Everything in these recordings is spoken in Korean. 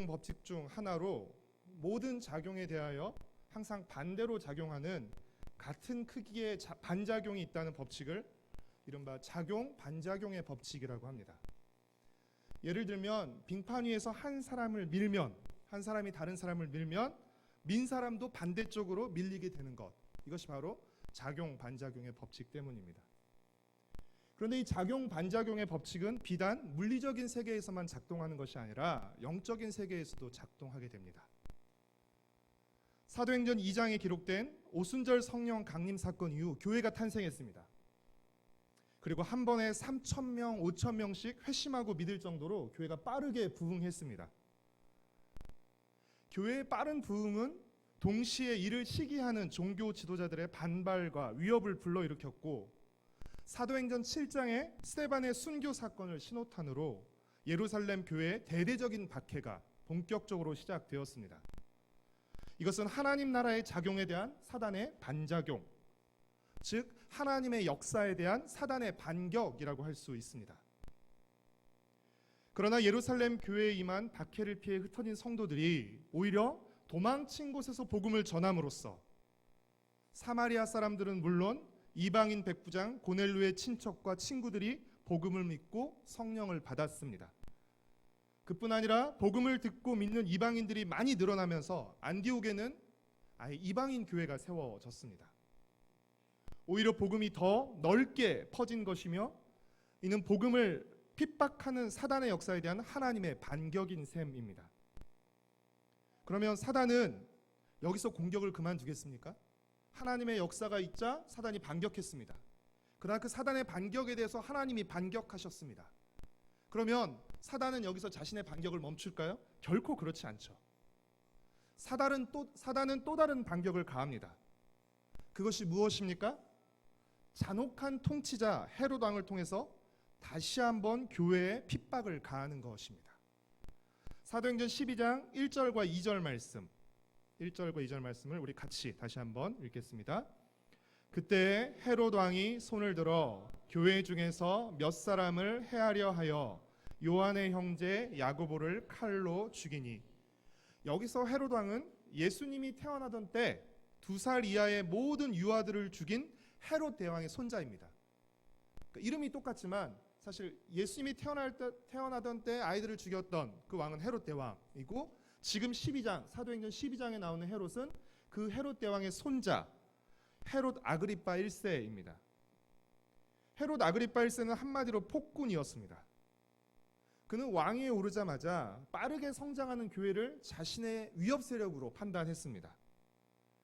법칙 중 하나로 모든 작용에 대하여 항상 반대로 작용하는 같은 크기의 반작용이 있다는 법칙을 이른바 작용 반작용의 법칙이라고 합니다. 예를 들면 빙판 위에서 한 사람을 밀면, 한 사람이 다른 사람을 밀면 민 사람도 반대쪽으로 밀리게 되는 것, 이것이 바로 작용 반작용의 법칙 때문입니다. 그런데 이 작용 반작용의 법칙은 비단 물리적인 세계에서만 작동하는 것이 아니라 영적인 세계에서도 작동하게 됩니다. 사도행전 2장에 기록된 오순절 성령 강림 사건 이후 교회가 탄생했습니다. 그리고 한 번에 3,000명, 5,000명씩 회심하고 믿을 정도로 교회가 빠르게 부흥했습니다. 교회의 빠른 부흥은 동시에 이를 시기하는 종교 지도자들의 반발과 위협을 불러일으켰고, 사도행전 7장의 스데반의 순교 사건을 신호탄으로 예루살렘 교회의 대대적인 박해가 본격적으로 시작되었습니다. 이것은 하나님 나라의 작용에 대한 사단의 반작용, 즉 하나님의 역사에 대한 사단의 반격이라고 할 수 있습니다. 그러나 예루살렘 교회에 임한 박해를 피해 흩어진 성도들이 오히려 도망친 곳에서 복음을 전함으로써 사마리아 사람들은 물론 이방인 백부장 고넬료의 친척과 친구들이 복음을 믿고 성령을 받았습니다. 그뿐 아니라 복음을 듣고 믿는 이방인들이 많이 늘어나면서 안디옥에는 아예 이방인 교회가 세워졌습니다. 오히려 복음이 더 넓게 퍼진 것이며, 이는 복음을 핍박하는 사단의 역사에 대한 하나님의 반격인 셈입니다. 그러면 사단은 여기서 공격을 그만두겠습니까? 하나님의 역사가 있자 사단이 반격했습니다. 그러나 그 사단의 반격에 대해서 하나님이 반격하셨습니다. 그러면 사단은 여기서 자신의 반격을 멈출까요? 결코 그렇지 않죠. 사단은 또 다른 반격을 가합니다. 그것이 무엇입니까? 잔혹한 통치자 헤롯 왕을 통해서 다시 한번 교회에 핍박을 가하는 것입니다. 사도행전 12장 1절과 2절 말씀, 1절과 2절 말씀을 우리 같이 다시 한번 읽겠습니다. 그때 헤롯 왕이 손을 들어 교회 중에서 몇 사람을 해하려 하여 요한의 형제 야고보를 칼로 죽이니. 여기서 헤롯 왕은 예수님이 태어나던 때 2살 이하의 모든 유아들을 죽인 헤롯 대왕의 손자입니다. 그러니까 이름이 똑같지만 사실 예수님이 태어나던 때 아이들을 죽였던 그 왕은 헤롯 대왕이고, 지금 12장 사도행전 12장에 나오는 헤롯은 그 헤롯 대왕의 손자 헤롯 아그리파 1세입니다. 헤롯 아그리파 1세는 한마디로 폭군이었습니다. 그는 왕위에 오르자마자 빠르게 성장하는 교회를 자신의 위협 세력으로 판단했습니다.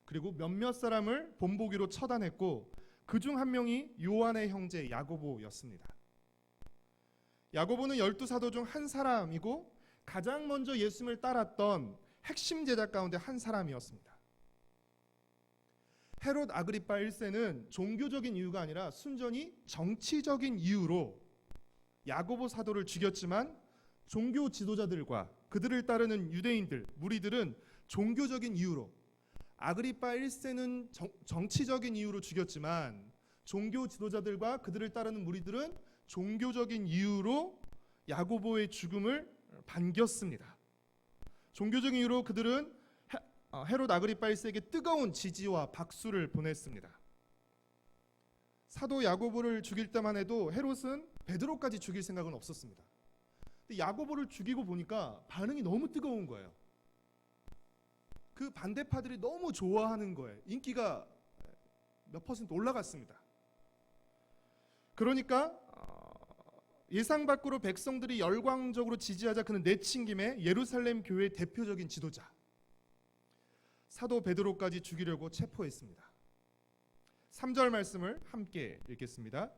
그리고 몇몇 사람을 본보기로 처단했고, 그중 한 명이 요한의 형제 야고보였습니다. 야고보는 12사도 중 한 사람이고 가장 먼저 예수님을 따랐던 핵심 제자 가운데 한 사람이었습니다. 헤롯 아그리파 1세는 종교적인 이유가 아니라 순전히 정치적인 이유로 야고보 사도를 죽였지만, 종교 지도자들과 그들을 따르는 유대인들, 무리들은 종교적인 이유로, 아그리파 1세는 정치적인 이유로 죽였지만 종교 지도자들과 그들을 따르는 무리들은 종교적인 이유로 야고보의 죽음을 반겼습니다. 종교적인 이유로 그들은 헤롯 아그리파 1세에게 뜨거운 지지와 박수를 보냈습니다. 사도 야고보를 죽일 때만 해도 헤롯은 베드로까지 죽일 생각은 없었습니다. 근데 야고보를 죽이고 보니까 반응이 너무 뜨거운 거예요. 그 반대파들이 너무 좋아하는 거예요. 인기가 몇 퍼센트 올라갔습니다. 그러니까 예상 밖으로 백성들이 열광적으로 지지하자 그는 내친김에 예루살렘 교회의 대표적인 지도자 사도 베드로까지 죽이려고 체포했습니다. 3절 말씀을 함께 읽겠습니다.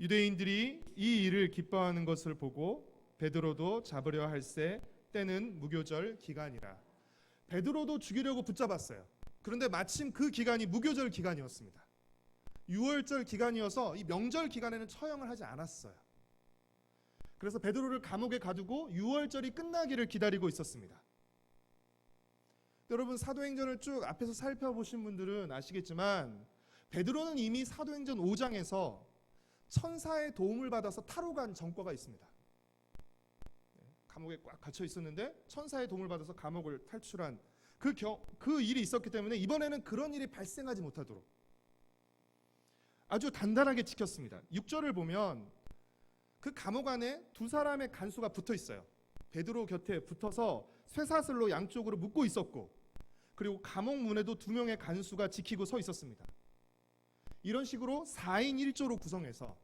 유대인들이 이 일을 기뻐하는 것을 보고 베드로도 잡으려 할새 때는 무교절 기간이라. 베드로도 죽이려고 붙잡았어요. 그런데 마침 그 기간이 무교절 기간이었습니다. 6월절 기간이어서 이 명절 기간에는 처형을 하지 않았어요. 그래서 베드로를 감옥에 가두고 6월절이 끝나기를 기다리고 있었습니다. 여러분, 사도행전을 쭉 앞에서 살펴보신 분들은 아시겠지만 베드로는 이미 사도행전 5장에서 천사의 도움을 받아서 타로 간 전과가 있습니다. 감옥에 꽉 갇혀 있었는데 천사의 도움을 받아서 감옥을 탈출한 그 일이 있었기 때문에 이번에는 그런 일이 발생하지 못하도록 아주 단단하게 지켰습니다. 6절을 보면 그 감옥 안에 두 사람의 간수가 붙어 있어요. 베드로 곁에 붙어서 쇠사슬로 양쪽으로 묶고 있었고, 그리고 감옥 문에도 두 명의 간수가 지키고 서 있었습니다. 이런 식으로 4인 1조로 구성해서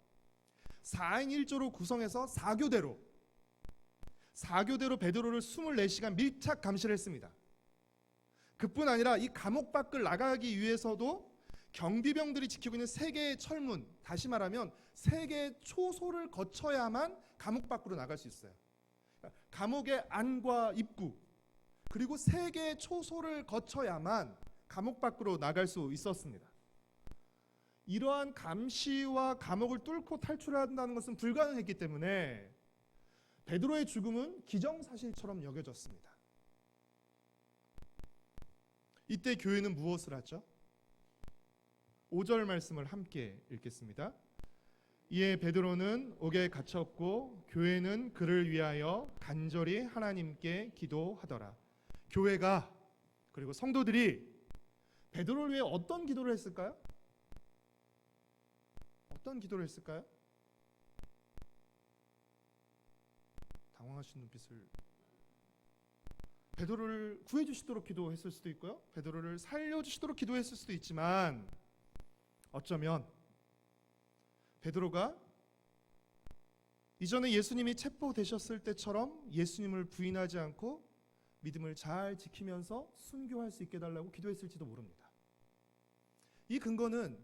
4교대로 베드로를 24시간 밀착 감시를 했습니다. 그뿐 아니라 이 감옥 밖을 나가기 위해서도 경비병들이 지키고 있는 3개의 철문, 다시 말하면 3개의 초소를 거쳐야만 감옥 밖으로 나갈 수 있어요. 감옥의 안과 입구, 그리고 3개의 초소를 거쳐야만 감옥 밖으로 나갈 수 있었습니다. 이러한 감시와 감옥을 뚫고 탈출한다는 것은 불가능했기 때문에 베드로의 죽음은 기정사실처럼 여겨졌습니다. 이때 교회는 무엇을 하죠? 5절 말씀을 함께 읽겠습니다. 이에 베드로는 옥에 갇혔고 교회는 그를 위하여 간절히 하나님께 기도하더라. 교회가, 그리고 성도들이 베드로를 위해 어떤 기도를 했을까요? 어떤 기도를 했을까요? 당황하신 눈빛을. 베드로를 구해주시도록 기도했을 수도 있고요, 베드로를 살려주시도록 기도했을 수도 있지만, 어쩌면 베드로가 이전에 예수님이 체포되셨을 때처럼 예수님을 부인하지 않고 믿음을 잘 지키면서 순교할 수 있게 해달라고 기도했을지도 모릅니다. 이 근거는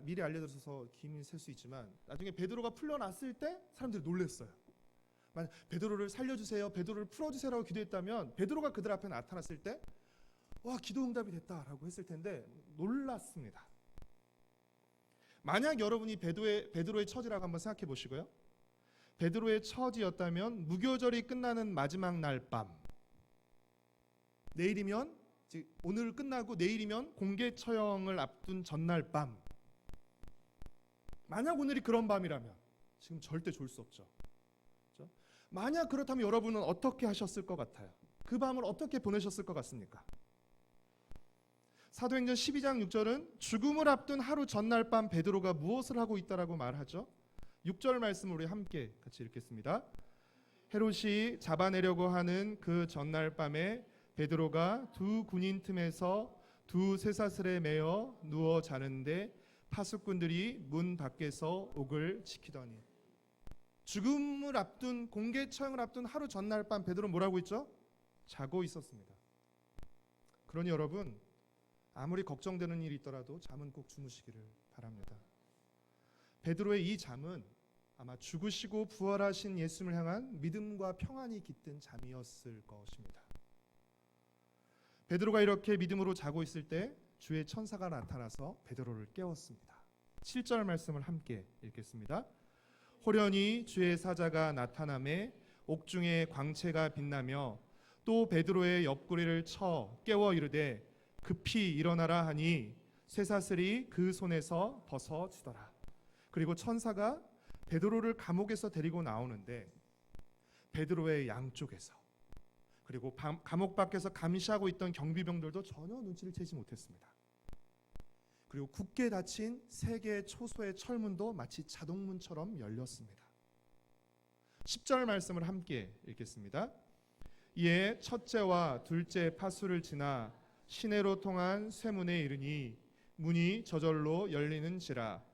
미리 알려드려서 김이 셀 수 있지만, 나중에 베드로가 풀려났을 때 사람들이 놀랐어요. 만약 베드로를 살려주세요, 베드로를 풀어주세요라고 기도했다면 베드로가 그들 앞에 나타났을 때 와, 기도 응답이 됐다라고 했을 텐데 놀랐습니다. 만약 여러분이 베드로의 처지라고 한번 생각해 보시고요, 베드로의 처지였다면 무교절이 끝나는 마지막 날 밤, 내일이면, 즉 오늘 끝나고 내일이면 공개 처형을 앞둔 전날 밤, 만약 오늘이 그런 밤이라면 지금 절대 좋을 수 없죠. 그렇죠? 만약 그렇다면 여러분은 어떻게 하셨을 것 같아요? 그 밤을 어떻게 보내셨을 것 같습니까? 사도행전 12장 6절은 죽음을 앞둔 하루 전날 밤 베드로가 무엇을 하고 있다라고 말하죠. 6절 말씀을 우리 함께 같이 읽겠습니다. 헤롯이 잡아내려고 하는 그 전날 밤에 베드로가 두 군인 틈에서 두 쇠사슬에 매어 누워 자는데 파수꾼들이 문 밖에서 옥을 지키더니. 죽음을 앞둔, 공개 처형을 앞둔 하루 전날 밤 베드로 뭐라고 했죠? 자고 있었습니다. 그러니 여러분, 아무리 걱정되는 일이 있더라도 잠은 꼭 주무시기를 바랍니다. 베드로의 이 잠은 아마 죽으시고 부활하신 예수님을 향한 믿음과 평안이 깃든 잠이었을 것입니다. 베드로가 이렇게 믿음으로 자고 있을 때 주의 천사가 나타나서 베드로를 깨웠습니다. 7절 말씀을 함께 읽겠습니다. 호련히 주의 사자가 나타나매 옥중에 광채가 빛나며 또 베드로의 옆구리를 쳐 깨워 이르되 급히 일어나라 하니 쇠사슬이 그 손에서 벗어지더라. 그리고 천사가 베드로를 감옥에서 데리고 나오는데 베드로의 양쪽에서, 그리고 감옥 밖에서 감시하고 있던 경비병들도 전혀 눈치를 채지 못했습니다. 그리고 굳게 닫힌 3개의 초소의 철문도 마치 자동문처럼 열렸습니다. 10절 말씀을 함께 읽겠습니다. 이에 첫째와 둘째 파수를 지나 시내로 통한 쇠문에 이르니 문이 저절로 열리는지라.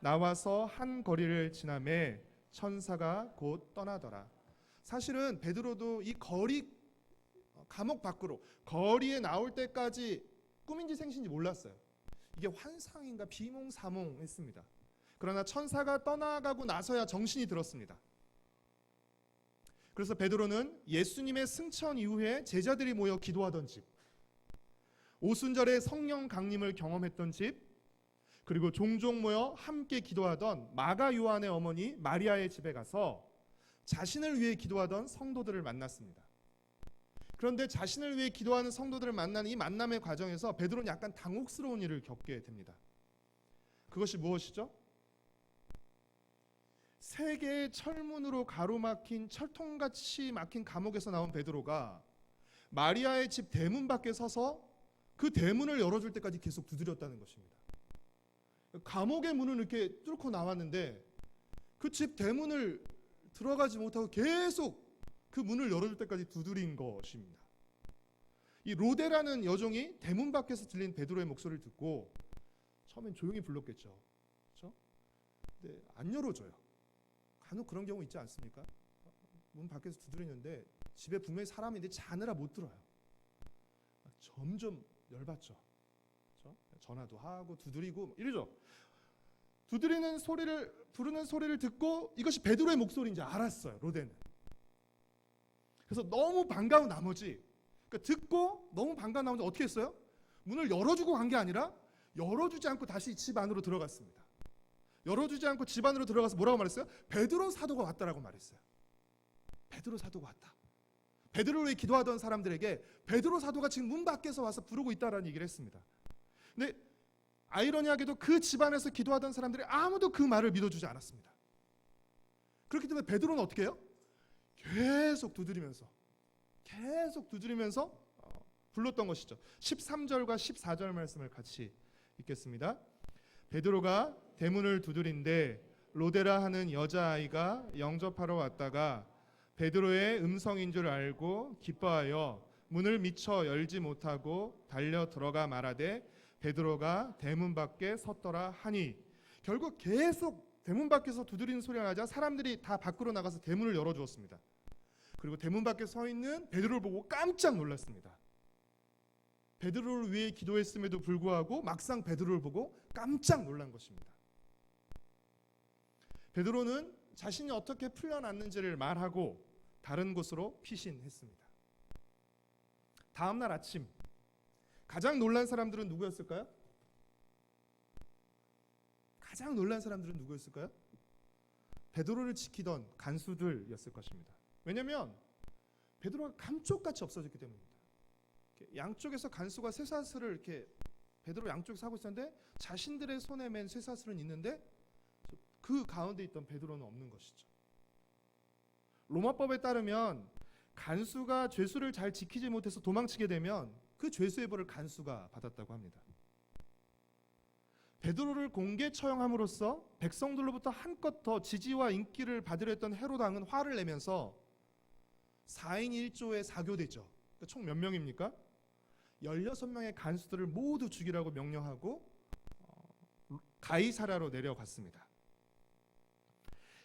나와서 한 거리를 지나매 천사가 곧 떠나더라. 사실은 베드로도 이 감옥 밖으로 거리에 나올 때까지 꿈인지 생신인지 몰랐어요. 이게 환상인가 비몽사몽했습니다. 그러나 천사가 떠나가고 나서야 정신이 들었습니다. 그래서 베드로는 예수님의 승천 이후에 제자들이 모여 기도하던 집, 오순절에 성령 강림을 경험했던 집, 그리고 종종 모여 함께 기도하던 마가 요한의 어머니 마리아의 집에 가서 자신을 위해 기도하던 성도들을 만났습니다. 그런데 자신을 위해 기도하는 성도들을 만나는 이 만남의 과정에서 베드로는 약간 당혹스러운 일을 겪게 됩니다. 그것이 무엇이죠? 세 개의 철문으로 가로막힌 철통같이 막힌 감옥에서 나온 베드로가 마리아의 집 대문 밖에 서서 그 대문을 열어줄 때까지 계속 두드렸다는 것입니다. 감옥의 문은 이렇게 뚫고 나왔는데 그 집 대문을 들어가지 못하고 계속 그 문을 열어줄 때까지 두드린 것입니다. 이 로데라는 여종이 대문 밖에서 들린 베드로의 목소리를 듣고 처음엔 조용히 불렀겠죠. 그렇죠? 근데 안 열어줘요. 간혹 그런 경우 있지 않습니까? 문 밖에서 두드리는데 집에 분명히 사람인데 자느라 못 들어요. 점점 열받죠. 그렇죠? 전화도 하고 두드리고 이러죠. 두드리는 소리를 부르는 소리를 듣고 이것이 베드로의 목소리인지 알았어요. 로데는. 그래서 너무 반가운 나머지 그러니까 듣고 너무 반가운 나머지 어떻게 했어요? 문을 열어주고 간 게 아니라 열어주지 않고 다시 집 안으로 들어갔습니다. 열어주지 않고 집 안으로 들어가서 뭐라고 말했어요? 베드로 사도가 왔다라고 말했어요. 베드로 사도가 왔다. 베드로를 위해 기도하던 사람들에게 베드로 사도가 지금 문 밖에서 와서 부르고 있다라는 얘기를 했습니다. 근데 아이러니하게도 그 집안에서 기도하던 사람들이 아무도 그 말을 믿어주지 않았습니다. 그렇기 때문에 베드로는 어떻게 해요? 계속 두드리면서 불렀던 것이죠. 13절과 14절 말씀을 같이 읽겠습니다. 베드로가 대문을 두드린데 로데라 하는 여자아이가 영접하러 왔다가 베드로의 음성인 줄 알고 기뻐하여 문을 미처 열지 못하고 달려 들어가 말하되 베드로가 대문 밖에 섰더라 하니, 결국 계속 대문 밖에서 두드리는 소리가 나자 사람들이 다 밖으로 나가서 대문을 열어주었습니다. 그리고 대문 밖에 서 있는 베드로를 보고 깜짝 놀랐습니다. 베드로를 위해 기도했음에도 불구하고 막상 베드로를 보고 깜짝 놀란 것입니다. 베드로는 자신이 어떻게 풀려났는지를 말하고 다른 곳으로 피신했습니다. 다음 날 아침 가장 놀란 사람들은 누구였을까요? 가장 놀란 사람들은 누구였을까요? 베드로를 지키던 간수들이었을 것입니다. 왜냐하면 베드로가 감쪽같이 없어졌기 때문입니다. 양쪽에서 간수가 쇠사슬을 이렇게 베드로 양쪽에서 하고 있었는데 자신들의 손에 맨 쇠사슬은 있는데 그 가운데 있던 베드로는 없는 것이죠. 로마법에 따르면 간수가 죄수를 잘 지키지 못해서 도망치게 되면 그 죄수의 벌을 간수가 받았다고 합니다. 베드로를 공개 처형함으로써 백성들로부터 한껏 더 지지와 인기를 받으려 했던 헤롯 왕은 화를 내면서 4인 1조의 사교대죠. 그러니까 총 몇 명입니까? 16명의 간수들을 모두 죽이라고 명령하고 가이사랴로 내려갔습니다.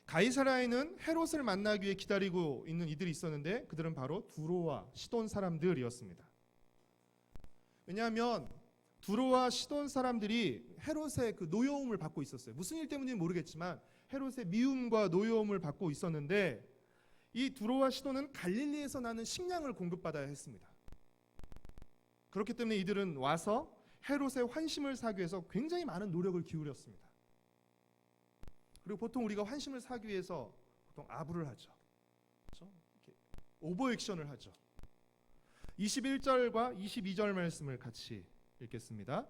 가이사랴에는 헤롯을 만나기 위해 기다리고 있는 이들이 있었는데 그들은 바로 두로와 시돈 사람들이었습니다. 왜냐하면 두로와 시돈 사람들이 헤롯의 그 노여움을 받고 있었어요. 무슨 일 때문인지 모르겠지만 헤롯의 미움과 노여움을 받고 있었는데 이 두로와 시돈은 갈릴리에서 나는 식량을 공급받아야 했습니다. 그렇기 때문에 이들은 와서 헤롯의 환심을 사기 위해서 굉장히 많은 노력을 기울였습니다. 그리고 보통 우리가 환심을 사기 위해서 보통 아부를 하죠. 그렇죠? 오버액션을 하죠. 21절과 22절 말씀을 같이 읽겠습니다.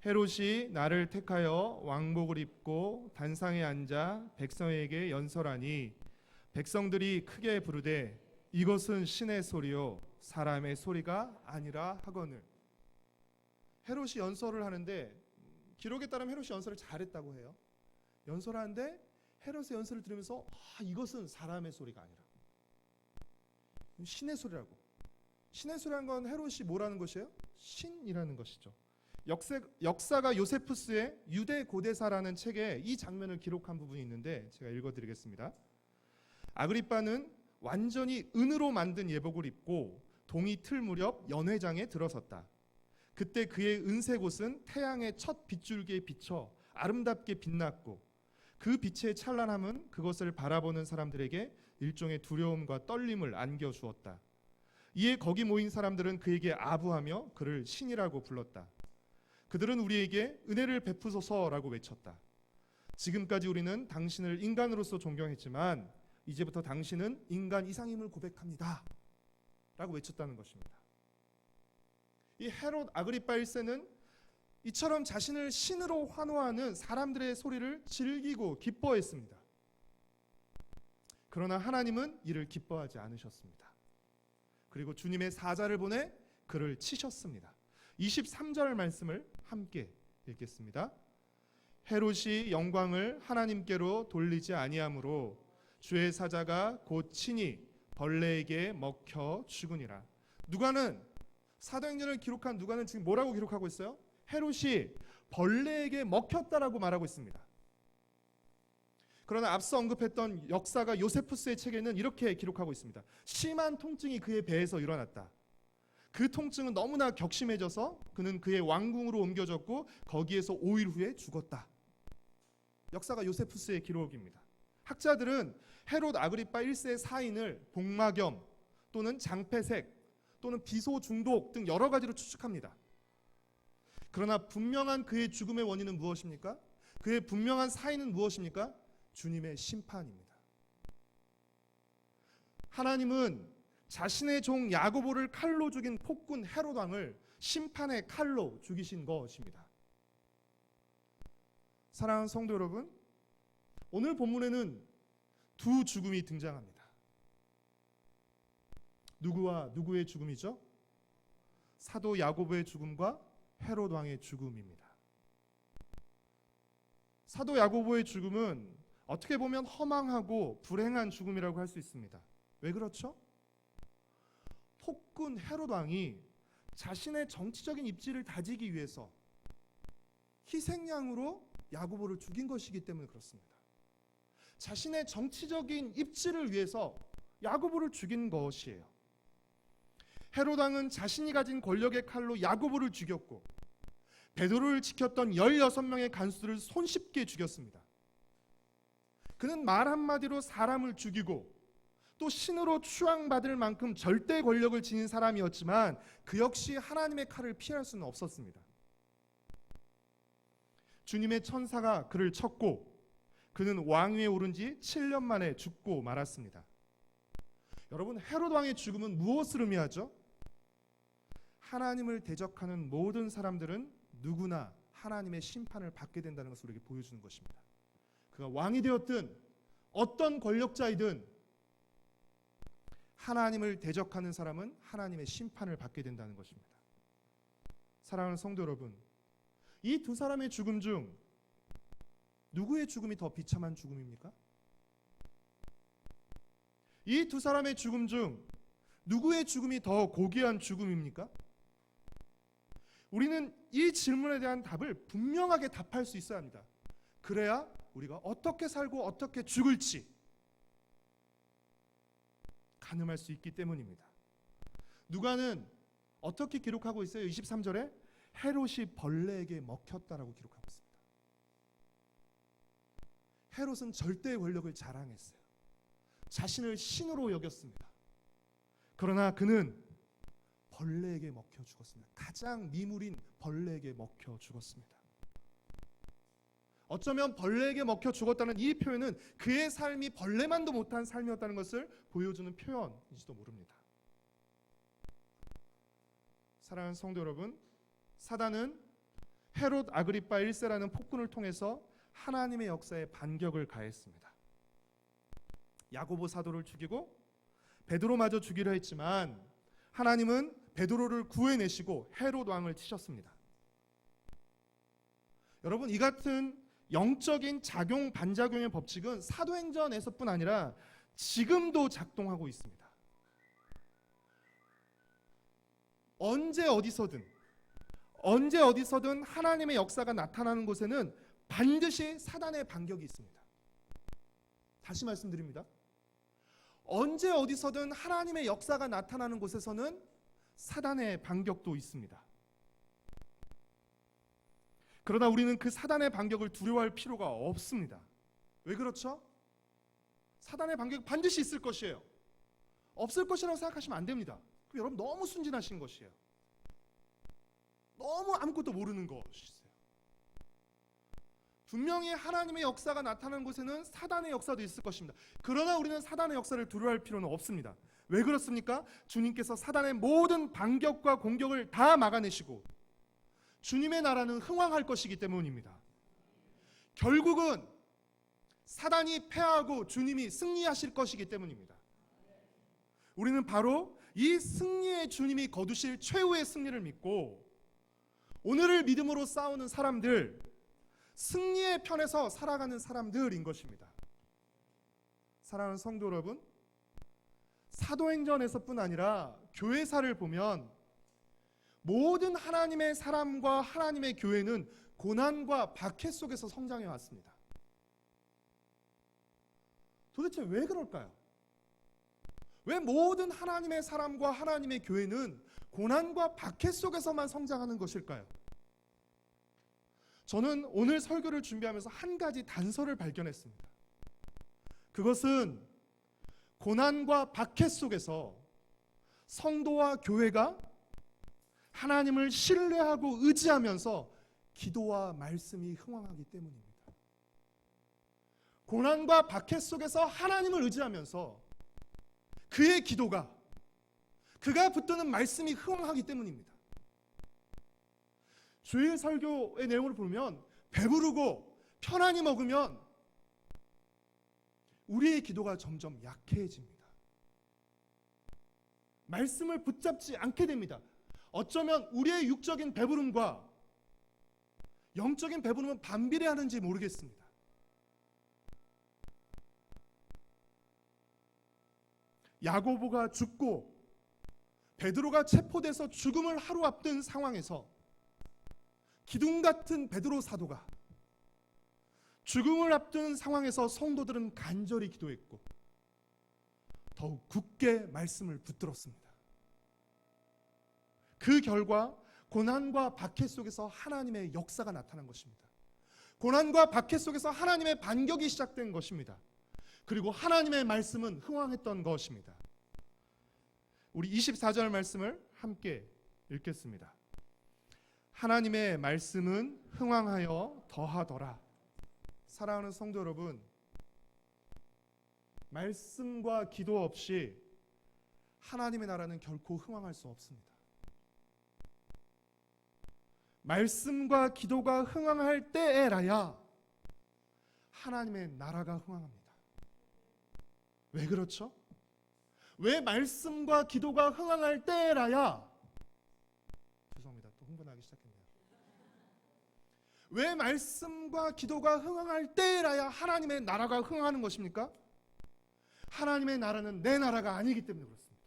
헤롯이 나를 택하여 왕복을 입고 단상에 앉아 백성에게 연설하니 백성들이 크게 부르되 이것은 신의 소리요 사람의 소리가 아니라 하거늘. 헤롯이 연설을 하는데 기록에 따르면 헤롯이 연설을 잘했다고 해요. 연설하는데 헤롯의 연설을 들으면서 이것은 사람의 소리가 아니라 신의 소리라고. 신의 소리란 건 헤롯이 뭐라는 것이에요? 신이라는 것이죠. 역사가 요세푸스의 유대 고대사라는 책에 이 장면을 기록한 부분이 있는데 제가 읽어드리겠습니다. 아그리빠는 완전히 은으로 만든 예복을 입고 동이 틀 무렵 연회장에 들어섰다. 그때 그의 은색 옷은 태양의 첫 빗줄기에 비쳐 아름답게 빛났고 그 빛의 찬란함은 그것을 바라보는 사람들에게 일종의 두려움과 떨림을 안겨주었다. 이에 거기 모인 사람들은 그에게 아부하며 그를 신이라고 불렀다. 그들은 우리에게 은혜를 베푸소서라고 외쳤다. 지금까지 우리는 당신을 인간으로서 존경했지만 이제부터 당신은 인간 이상임을 고백합니다 라고 외쳤다는 것입니다. 이 헤롯 아그리파 1세는 이처럼 자신을 신으로 환호하는 사람들의 소리를 즐기고 기뻐했습니다. 그러나 하나님은 이를 기뻐하지 않으셨습니다. 그리고 주님의 사자를 보내 그를 치셨습니다. 23절 말씀을 함께 읽겠습니다. 헤롯이 영광을 하나님께로 돌리지 아니하므로 주의 사자가 곧 친히 벌레에게 먹혀 죽으니라. 누가는, 사도행전을 기록한 누가는 지금 뭐라고 기록하고 있어요? 헤롯이 벌레에게 먹혔다라고 말하고 있습니다. 그러나 앞서 언급했던 역사가 요세푸스의 책에는 이렇게 기록하고 있습니다. 심한 통증이 그의 배에서 일어났다. 그 통증은 너무나 격심해져서 그는 그의 왕궁으로 옮겨졌고 거기에서 5일 후에 죽었다. 역사가 요세푸스의 기록입니다. 학자들은 헤롯 아그리파 1세의 사인을 복막염 또는 장폐색 또는 비소 중독 등 여러 가지로 추측합니다. 그러나 분명한 그의 죽음의 원인은 무엇입니까? 그의 분명한 사인은 무엇입니까? 주님의 심판입니다. 하나님은 자신의 종 야고보를 칼로 죽인 폭군 헤롯 왕을 심판의 칼로 죽이신 것입니다. 사랑하는 성도 여러분, 오늘 본문에는 두 죽음이 등장합니다. 누구와 누구의 죽음이죠? 사도 야고보의 죽음과 헤롯 왕의 죽음입니다. 사도 야고보의 죽음은 어떻게 보면 허망하고 불행한 죽음이라고 할 수 있습니다. 왜 그렇죠? 폭군 헤롯 왕이 자신의 정치적인 입지를 다지기 위해서 희생양으로 야고보를 죽인 것이기 때문에 그렇습니다. 자신의 정치적인 입지를 위해서 야고보를 죽인 것이에요. 헤롯 왕은 자신이 가진 권력의 칼로 야고보를 죽였고 베드로를 지켰던 16명의 간수들을 손쉽게 죽였습니다. 그는 말 한마디로 사람을 죽이고 또 신으로 추앙받을 만큼 절대 권력을 지닌 사람이었지만 그 역시 하나님의 칼을 피할 수는 없었습니다. 주님의 천사가 그를 쳤고 그는 왕위에 오른 지 7년 만에 죽고 말았습니다. 여러분, 헤롯 왕의 죽음은 무엇을 의미하죠? 하나님을 대적하는 모든 사람들은 누구나 하나님의 심판을 받게 된다는 것을 우리에게 보여주는 것입니다. 그가 왕이 되었든 어떤 권력자이든 하나님을 대적하는 사람은 하나님의 심판을 받게 된다는 것입니다. 사랑하는 성도 여러분, 이 두 사람의 죽음 중 누구의 죽음이 더 비참한 죽음입니까? 이 두 사람의 죽음 중 누구의 죽음이 더 고귀한 죽음입니까? 우리는 이 질문에 대한 답을 분명하게 답할 수 있어야 합니다. 그래야 우리가 어떻게 살고 어떻게 죽을지 가늠할 수 있기 때문입니다. 누가는 어떻게 기록하고 있어요? 23절에 헤롯이 벌레에게 먹혔다라고 기록하고 있습니다. 헤롯은 절대의 권력을 자랑했어요. 자신을 신으로 여겼습니다. 그러나 그는 벌레에게 먹혀 죽었습니다. 가장 미물인 벌레에게 먹혀 죽었습니다. 어쩌면 벌레에게 먹혀 죽었다는 이 표현은 그의 삶이 벌레만도 못한 삶이었다는 것을 보여주는 표현인지도 모릅니다. 사랑하는 성도 여러분, 사단은 헤롯 아그리파 1세라는 폭군을 통해서 하나님의 역사에 반격을 가했습니다. 야고보 사도를 죽이고 베드로마저 죽이려 했지만 하나님은 베드로를 구해내시고 헤롯 왕을 치셨습니다. 여러분, 이 같은 영적인 작용 반작용의 법칙은 사도행전에서뿐 아니라 지금도 작동하고 있습니다. 언제 어디서든 하나님의 역사가 나타나는 곳에는 반드시 사단의 반격이 있습니다. 다시 말씀드립니다. 언제 어디서든 하나님의 역사가 나타나는 곳에서는 사단의 반격도 있습니다. 그러나 우리는 그 사단의 반격을 두려워할 필요가 없습니다. 왜 그렇죠? 사단의 반격이 반드시 있을 것이에요. 없을 것이라고 생각하시면 안 됩니다. 여러분, 너무 순진하신 것이에요. 너무 아무것도 모르는 것이세요. 분명히 하나님의 역사가 나타나는 곳에는 사단의 역사도 있을 것입니다. 그러나 우리는 사단의 역사를 두려워할 필요는 없습니다. 왜 그렇습니까? 주님께서 사단의 모든 반격과 공격을 다 막아내시고 주님의 나라는 흥왕할 것이기 때문입니다. 결국은 사단이 패하고 주님이 승리하실 것이기 때문입니다. 우리는 바로 이 승리의 주님이 거두실 최후의 승리를 믿고 오늘을 믿음으로 싸우는 사람들, 승리의 편에서 살아가는 사람들인 것입니다. 사랑하는 성도 여러분, 사도행전에서뿐 아니라 교회사를 보면 모든 하나님의 사람과 하나님의 교회는 고난과 박해 속에서 성장해 왔습니다. 도대체 왜 그럴까요? 왜 모든 하나님의 사람과 하나님의 교회는 고난과 박해 속에서만 성장하는 것일까요? 저는 오늘 설교를 준비하면서 한 가지 단서를 발견했습니다. 그것은 고난과 박해 속에서 성도와 교회가 하나님을 신뢰하고 의지하면서 기도와 말씀이 흥왕하기 때문입니다. 고난과 박해 속에서 하나님을 의지하면서 그의 기도가, 그가 붙드는 말씀이 흥왕하기 때문입니다. 주일 설교의 내용을 보면 배부르고 편안히 먹으면 우리의 기도가 점점 약해집니다. 말씀을 붙잡지 않게 됩니다. 어쩌면 우리의 육적인 배부름과 영적인 배부름은 반비례하는지 모르겠습니다. 야고보가 죽고 베드로가 체포돼서 죽음을 하루 앞둔 상황에서 기둥 같은 베드로 사도가 죽음을 앞둔 상황에서 성도들은 간절히 기도했고 더욱 굳게 말씀을 붙들었습니다. 그 결과 고난과 박해 속에서 하나님의 역사가 나타난 것입니다. 고난과 박해 속에서 하나님의 반격이 시작된 것입니다. 그리고 하나님의 말씀은 흥왕했던 것입니다. 우리 24절 말씀을 함께 읽겠습니다. 하나님의 말씀은 흥왕하여 더하더라. 사랑하는 성도 여러분, 말씀과 기도 없이 하나님의 나라는 결코 흥왕할 수 없습니다. 말씀과 기도가 흥왕할 때에라야 하나님의 나라가 흥왕합니다. 왜 그렇죠? 왜 말씀과 기도가 흥왕할 때라야, 죄송합니다. 또 흥분하기 시작했네요. 왜 말씀과 기도가 흥왕할 때라야 하나님의 나라가 흥왕하는 것입니까? 하나님의 나라는 내 나라가 아니기 때문에 그렇습니다.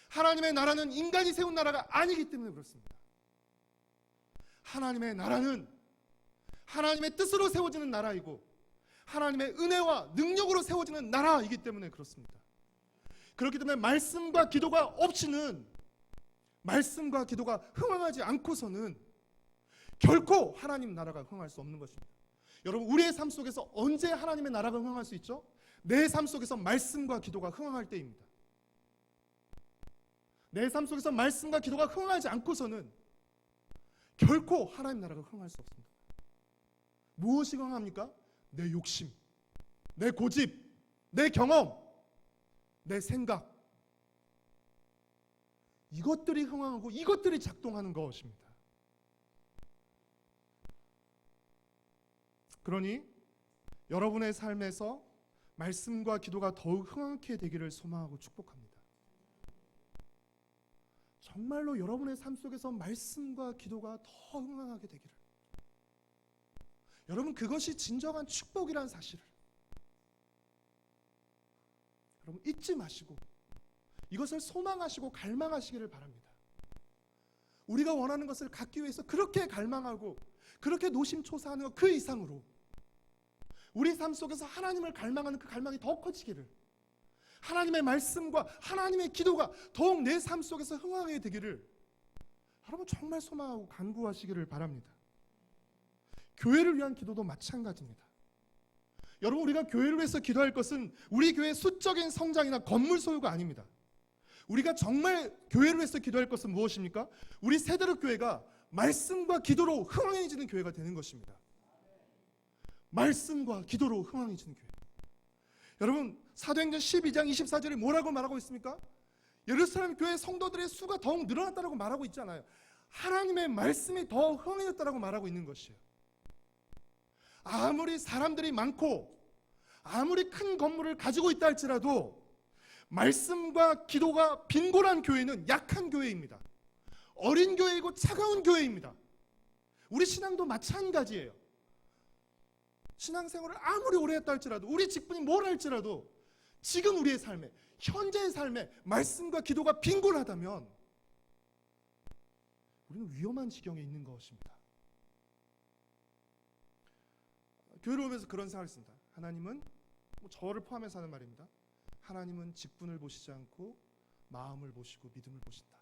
하나님의 나라는 인간이 세운 나라가 아니기 때문에 그렇습니다. 하나님의 나라는 하나님의 뜻으로 세워지는 나라이고 하나님의 은혜와 능력으로 세워지는 나라이기 때문에 그렇습니다. 그렇기 때문에 말씀과 기도가 없이는, 말씀과 기도가 흥왕하지 않고서는 결코 하나님 나라가 흥할 수 없는 것입니다. 여러분, 우리의 삶 속에서 언제 하나님의 나라가 흥할 수 있죠? 내 삶 속에서 말씀과 기도가 흥할 때입니다. 내 삶 속에서 말씀과 기도가 흥하지 않고서는 결코 하나님 나라가 흥할 수 없습니다. 무엇이 흥합니까? 내 욕심, 내 고집, 내 경험, 내 생각, 이것들이 흥황하고 이것들이 작동하는 것입니다. 그러니 여러분의 삶에서 말씀과 기도가 더욱 흥황케 되기를 소망하고 축복합니다. 정말로 여러분의 삶 속에서 말씀과 기도가 더 흥황하게 되기를, 여러분, 그것이 진정한 축복이라는 사실을 여러분 잊지 마시고 이것을 소망하시고 갈망하시기를 바랍니다. 우리가 원하는 것을 갖기 위해서 그렇게 갈망하고 그렇게 노심초사하는 것 그 이상으로 우리 삶 속에서 하나님을 갈망하는 그 갈망이 더 커지기를, 하나님의 말씀과 하나님의 기도가 더욱 내 삶 속에서 흥황하게 되기를 여러분 정말 소망하고 간구하시기를 바랍니다. 교회를 위한 기도도 마찬가지입니다. 여러분, 우리가 교회를 위해서 기도할 것은 우리 교회의 수적인 성장이나 건물 소유가 아닙니다. 우리가 정말 교회를 위해서 기도할 것은 무엇입니까? 우리 세대로 교회가 말씀과 기도로 흥황해지는 교회가 되는 것입니다. 말씀과 기도로 흥황해지는 교회. 여러분, 사도행전 12장 24절에 뭐라고 말하고 있습니까? 예루살렘 교회 성도들의 수가 더욱 늘어났다고 말하고 있잖아요. 하나님의 말씀이 더 흥황해졌다고 말하고 있는 것이에요. 아무리 사람들이 많고 아무리 큰 건물을 가지고 있다 할지라도 말씀과 기도가 빈곤한 교회는 약한 교회입니다. 어린 교회이고 차가운 교회입니다. 우리 신앙도 마찬가지예요. 신앙생활을 아무리 오래 했다 할지라도, 우리 직분이 뭘 할지라도 지금 우리의 삶에, 현재의 삶에 말씀과 기도가 빈곤하다면 우리는 위험한 지경에 있는 것입니다. 교회를 오면서 그런 생각을 했습니다. 하나님은, 저를 포함해서 하는 말입니다. 하나님은 직분을 보시지 않고 마음을 보시고 믿음을 보신다.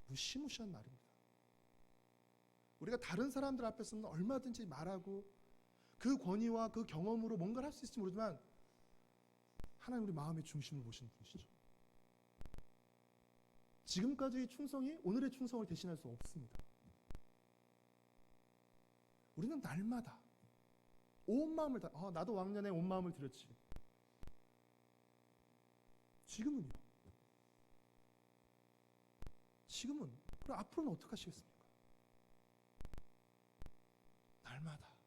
무시무시한 말입니다. 우리가 다른 사람들 앞에서는 얼마든지 말하고 그 권위와 그 경험으로 뭔가를 할 수 있을지 모르지만 하나님 우리 마음의 중심을 보시는 분이시죠. 지금까지의 충성이 오늘의 충성을 대신할 수 없습니다. 우리는 날마다 온 마음을 다, 나도 왕년에 온 마음을 드렸지. 지금은요? 지금은, 그럼 앞으로는 어떻게 하시겠습니까? 날마다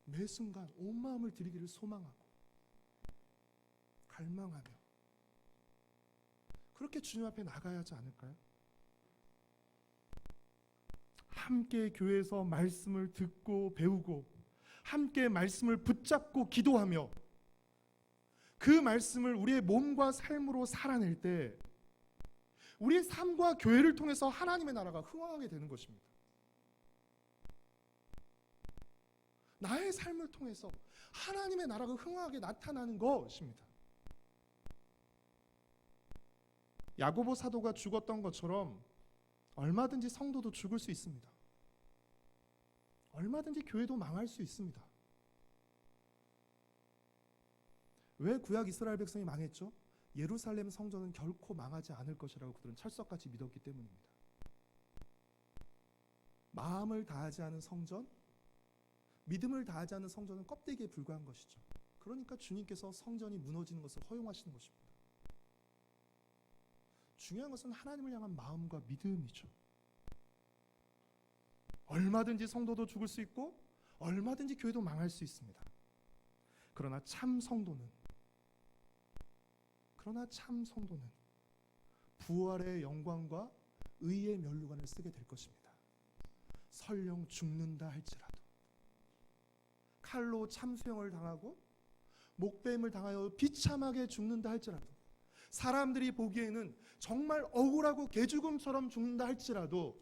매 순간 온 마음을 드리기를 소망하고 갈망하며 그렇게 주님 앞에 나가야 하지 않을까요? 함께 교회에서 말씀을 듣고 배우고 함께 말씀을 붙잡고 기도하며 그 말씀을 우리의 몸과 삶으로 살아낼 때 우리의 삶과 교회를 통해서 하나님의 나라가 흥황하게 되는 것입니다. 나의 삶을 통해서 하나님의 나라가 흥황하게 나타나는 것입니다. 야고보 사도가 죽었던 것처럼 얼마든지 성도도 죽을 수 있습니다. 얼마든지 교회도 망할 수 있습니다. 왜 구약 이스라엘 백성이 망했죠? 예루살렘 성전은 결코 망하지 않을 것이라고 그들은 철석같이 믿었기 때문입니다. 마음을 다하지 않은 성전, 믿음을 다하지 않은 성전은 껍데기에 불과한 것이죠. 그러니까 주님께서 성전이 무너지는 것을 허용하시는 것입니다. 중요한 것은 하나님을 향한 마음과 믿음이죠. 얼마든지 성도도 죽을 수 있고 얼마든지 교회도 망할 수 있습니다. 그러나 참 성도는 부활의 영광과 의의 면류관을 쓰게 될 것입니다. 설령 죽는다 할지라도, 칼로 참수형을 당하고 목뱀을 당하여 비참하게 죽는다 할지라도, 사람들이 보기에는 정말 억울하고 개죽음처럼 죽는다 할지라도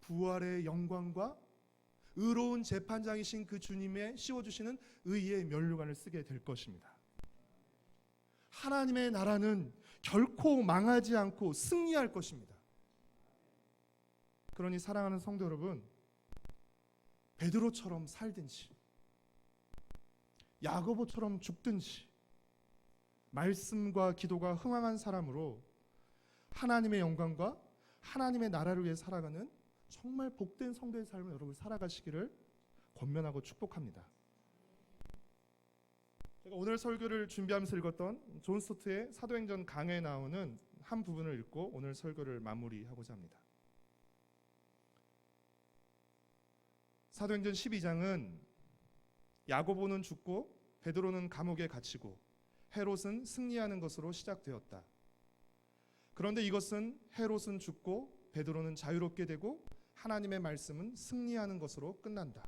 부활의 영광과 의로운 재판장이신 그 주님의 씌워주시는 의의 면류관을 쓰게 될 것입니다. 하나님의 나라는 결코 망하지 않고 승리할 것입니다. 그러니 사랑하는 성도 여러분, 베드로처럼 살든지 야고보처럼 죽든지 말씀과 기도가 흥황한 사람으로 하나님의 영광과 하나님의 나라를 위해 살아가는 정말 복된 성도의 삶을 여러분 살아가시기를 권면하고 축복합니다. 제가 오늘 설교를 준비하면서 읽었던 존 스토트의 사도행전 강해에 나오는 한 부분을 읽고 오늘 설교를 마무리하고자 합니다. 사도행전 12장은 야고보는 죽고 베드로는 감옥에 갇히고 헤롯은 승리하는 것으로 시작되었다. 그런데 이것은 헤롯은 죽고 베드로는 자유롭게 되고 하나님의 말씀은 승리하는 것으로 끝난다.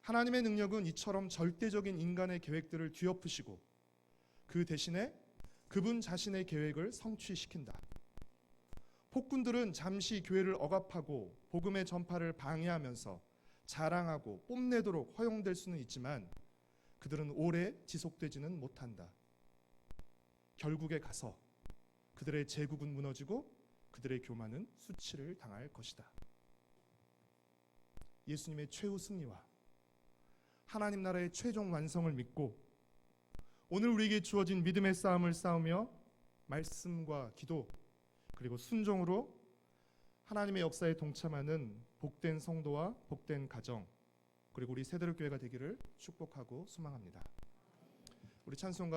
하나님의 능력은 이처럼 절대적인 인간의 계획들을 뒤엎으시고 그 대신에 그분 자신의 계획을 성취시킨다. 폭군들은 잠시 교회를 억압하고 복음의 전파를 방해하면서 자랑하고 뽐내도록 허용될 수는 있지만 그들은 오래 지속되지는 못한다. 결국에 가서 그들의 제국은 무너지고 그들의 교만은 수치를 당할 것이다. 예수님의 최후 승리와 하나님 나라의 최종 완성을 믿고 오늘 우리에게 주어진 믿음의 싸움을 싸우며 말씀과 기도 그리고 순종으로 하나님의 역사에 동참하는 복된 성도와 복된 가정 그리고 우리 세대로 교회가 되기를 축복하고 소망합니다. 우리 찬송가